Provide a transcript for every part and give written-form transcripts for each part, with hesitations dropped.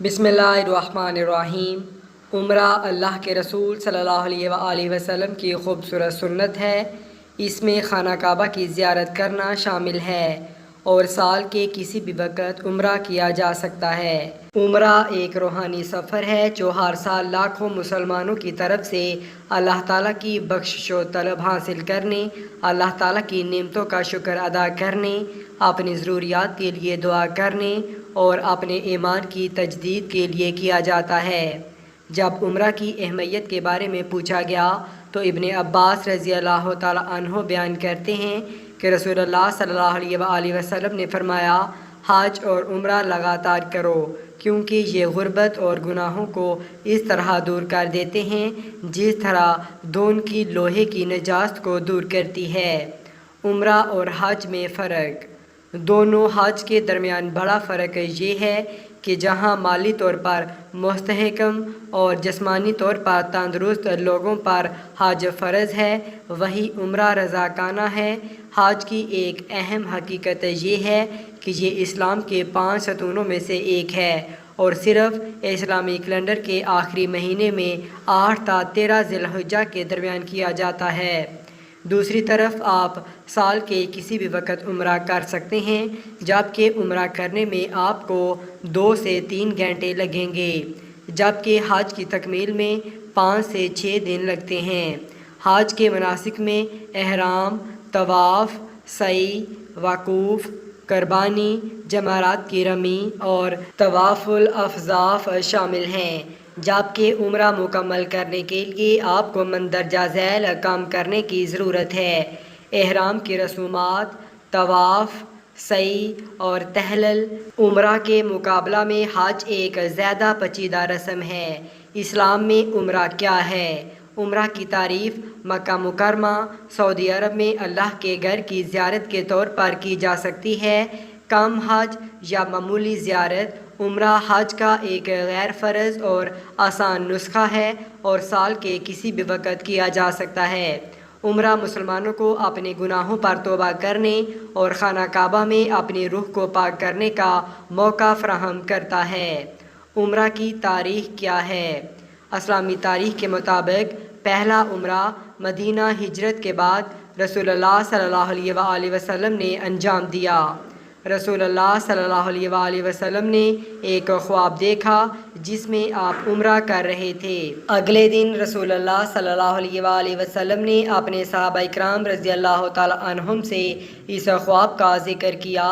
बिस्मिल्लाहिर्रहमानिर्रहीम। उम्रा अल्लाह के रसूल सल्लल्लाहु अलैहि वसल्लम की खूबसूरत सुन्नत है। इसमें खाना काबा की ज़ियारत करना शामिल है और साल के किसी भी वक़्त उम्रा किया जा सकता है। उम्रा एक रूहानी सफ़र है जो हर साल लाखों मुसलमानों की तरफ से अल्लाह ताला की बख्शिश व तलब हासिल करने, अल्लाह ताला की नेमतों का शुक्र अदा करने, अपनी ज़रूरियात के लिए दुआ करने और अपने ईमान की तजदीद के लिए किया जाता है। जब उम्रा की अहमियत के बारे में पूछा गया तो इब्न अब्बास रज़ी अल्लाह ताला अन्हो बयान करते हैं कि रसूलुल्लाह सल्लल्लाहु अलैहि वसल्लम ने फरमाया, हज और उम्रा लगातार करो क्योंकि ये गुर्बत और गुनाहों को इस तरह दूर कर देते हैं जिस तरह दोन की लोहे की नजास्त को दूर करती है। उम्रा और हज में फ़र्क। दोनों हज के दरमियान बड़ा फ़र्क ये है कि जहाँ माली तौर पर मुस्तहकम और जिस्मानी तौर पर तंदुरुस्त लोगों पर हज फ़र्ज़ है, वही उम्रा रज़ाकाना है। हज की एक अहम हकीकत ये है कि ये इस्लाम के 5 सतूनों में से एक है और सिर्फ़ इस्लामी कैलेंडर के आखिरी महीने में 8 ता 13 ज़िलहिज्जा के दरमियान किया जाता है। दूसरी तरफ आप साल के किसी भी वक़्त उम्रा कर सकते हैं, जबकि उम्रा करने में आपको 2 से 3 घंटे लगेंगे, जबकि हज की तकमील में 5 से 6 दिन लगते हैं। हज के मनासिक में एहराम, तवाफ़, सई, वकूफ़, कुर्बानी, जमारात की रमी और तवाफ़ुल अफ़ज़ाफ़ शामिल हैं, जबकि उम्रा मुकम्मल करने के लिए आपको मंदरजा झैल काम करने की ज़रूरत है। एहराम की रसूमात, तवाफ़, सई और तहल्लुल उम्रा के मुकाबला में हज एक ज़्यादा पेचीदा रस्म है। इस्लाम में उम्रा क्या है? उम्रा की तारीफ़ मक्का मुकरमा सऊदी अरब में अल्लाह के घर की ज़ियारत के तौर पर की जा सकती है। कम हज या मामूली ज़ियारत उम्रा हज का एक गैर फ़र्ज़ और आसान नुस्खा है और साल के किसी भी वक़्त किया जा सकता है। उम्रा मुसलमानों को अपने गुनाहों पर तौबा करने और खाना काबा में अपनी रूह को पाक करने का मौका फ़राहम करता है। उम्रा की तारीख़ क्या है? इस्लामी तारीख़ के मुताबिक पहला उम्रा मदीना हिजरत के बाद रसूलुल्लाह सल्लल्लाहु अलैहि वसल्लम ने अंजाम दिया। रसूलुल्लाह सल्लल्लाहु अलैहि वसल्लम ने एक ख्वाब देखा जिसमें आप उम्रा कर रहे थे। अगले दिन रसूलुल्लाह सल्लल्लाहु अलैहि वसल्लम ने अपने सहाबा इकराम रज़ी अल्लाह ताला अन्हुम से इस ख्वाब का जिक्र किया।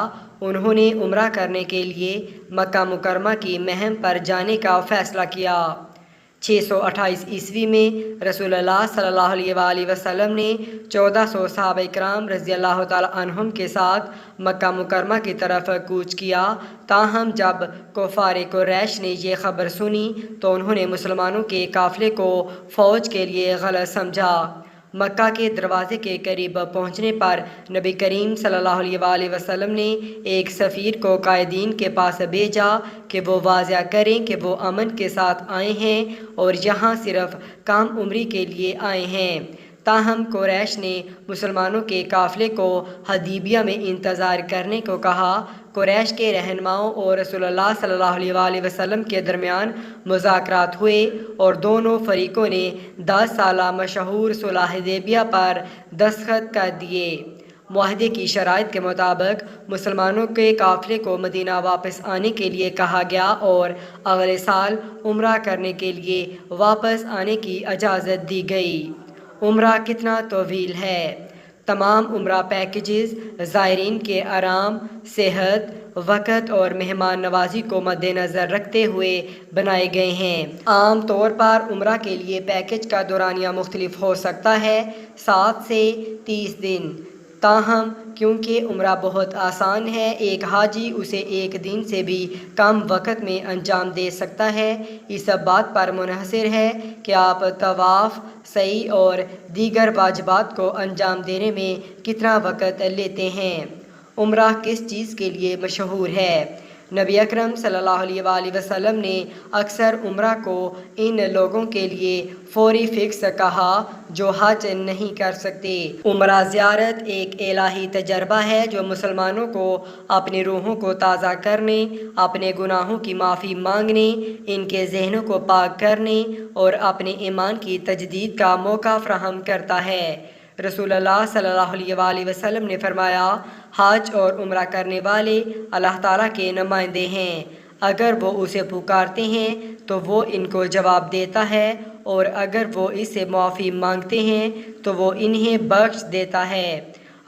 उन्होंने उम्रा करने के लिए मक्का मुकरमा की महम पर जाने का फ़ैसला किया। 628 ईस्वी में रसूलुल्लाह सल्लल्लाहु अलैहि वसल्लम ने 1400 सहाबा इकराम रज़ी अल्लाह ताला अन्हुम के साथ मक्का मुकरमा की तरफ कूच किया। ताहम जब कुफ़ार कुरैश ने यह खबर सुनी तो उन्होंने मुसलमानों के काफ़िले को फ़ौज के लिए गलत समझा। मक्का के दरवाज़े के करीब पहुँचने पर नबी करीम सल्लल्लाहु अलैहि वसल्लम ने एक सफ़ीर को कायदीन के पास भेजा कि वो वाज़ा करें कि वो अमन के साथ आए हैं और यहाँ सिर्फ़ काम उम्री के लिए आए हैं। ताहम कुरैश ने मुसलमानों के काफ़िले को हदीबिया में इंतज़ार करने को कहा। कुरैश के रहनुमाओं और रसूलुल्लाह सल्लल्लाहु अलैहि वसल्लम के दरमियान मुज़ाकरात हुए और दोनों फ़रीक़ों ने 10 साला मशहूर सुलह हुदैबिया पर दस्तखत कर दिए। मुआहदे की शराइत के मुताबिक मुसलमानों के काफ़िले को मदीना वापस आने के लिए कहा गया और अगले साल उम्रा करने के लिए वापस आने की इजाज़त दी गई। उम्रा कितना तवील है? तमाम उम्रा पैकेजेस ज़ायरीन के आराम, सेहत, वक़्त और मेहमान नवाजी को मद्देनज़र रखते हुए बनाए गए हैं। आम तौर पर उम्रा के लिए पैकेज का दौरानिया मुख्तलिफ हो सकता है, 7 से 30 दिन। ताहम क्योंकि उम्रा बहुत आसान है, एक हाजी उसे एक दिन से भी कम वक़्त में अंजाम दे सकता है। इस बात पर मुनहसर है कि आप तवाफ़, सई और दीगर वाजिबात को अंजाम देने में कितना वक़्त लेते हैं। उम्रा किस चीज़ के लिए मशहूर है? نبی اکرم صلی اللہ علیہ وآلہ وسلم نے اکثر عمرہ کو ان لوگوں کے لیے فوری فکس کہا جو حج نہیں کر سکتے۔ عمرہ زیارت ایک الہی تجربہ ہے جو مسلمانوں کو اپنی روحوں کو تازہ کرنے، اپنے گناہوں کی معافی مانگنے، ان کے ذہنوں کو پاک کرنے اور اپنے ایمان کی تجدید کا موقع فراہم کرتا ہے۔ رسول اللہ صلی اللہ علیہ وآلہ وسلم نے فرمایا، حج اور عمرہ کرنے والے اللہ تعالیٰ کے نمائندے ہیں۔ اگر وہ اسے پکارتے ہیں تو وہ ان کو جواب دیتا ہے، اور اگر وہ اس سے معافی مانگتے ہیں تو وہ انہیں بخش دیتا ہے۔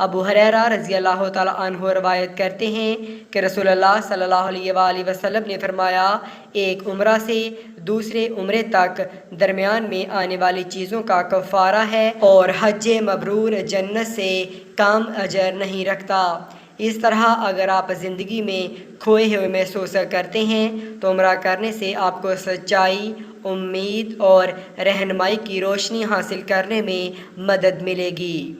ابو ہریرہ رضی اللہ تعالیٰ عنہ روایت کرتے ہیں کہ رسول اللہ صلی اللہ علیہ وآلہ وسلم نے فرمایا، ایک عمرہ سے دوسرے عمرے تک درمیان میں آنے والی چیزوں کا کفارہ ہے، اور حج مبرور جنت سے کم اجر نہیں رکھتا۔ اس طرح اگر آپ زندگی میں کھوئے ہوئے محسوس کرتے ہیں تو عمرہ کرنے سے آپ کو سچائی، امید اور رہنمائی کی روشنی حاصل کرنے میں مدد ملے گی۔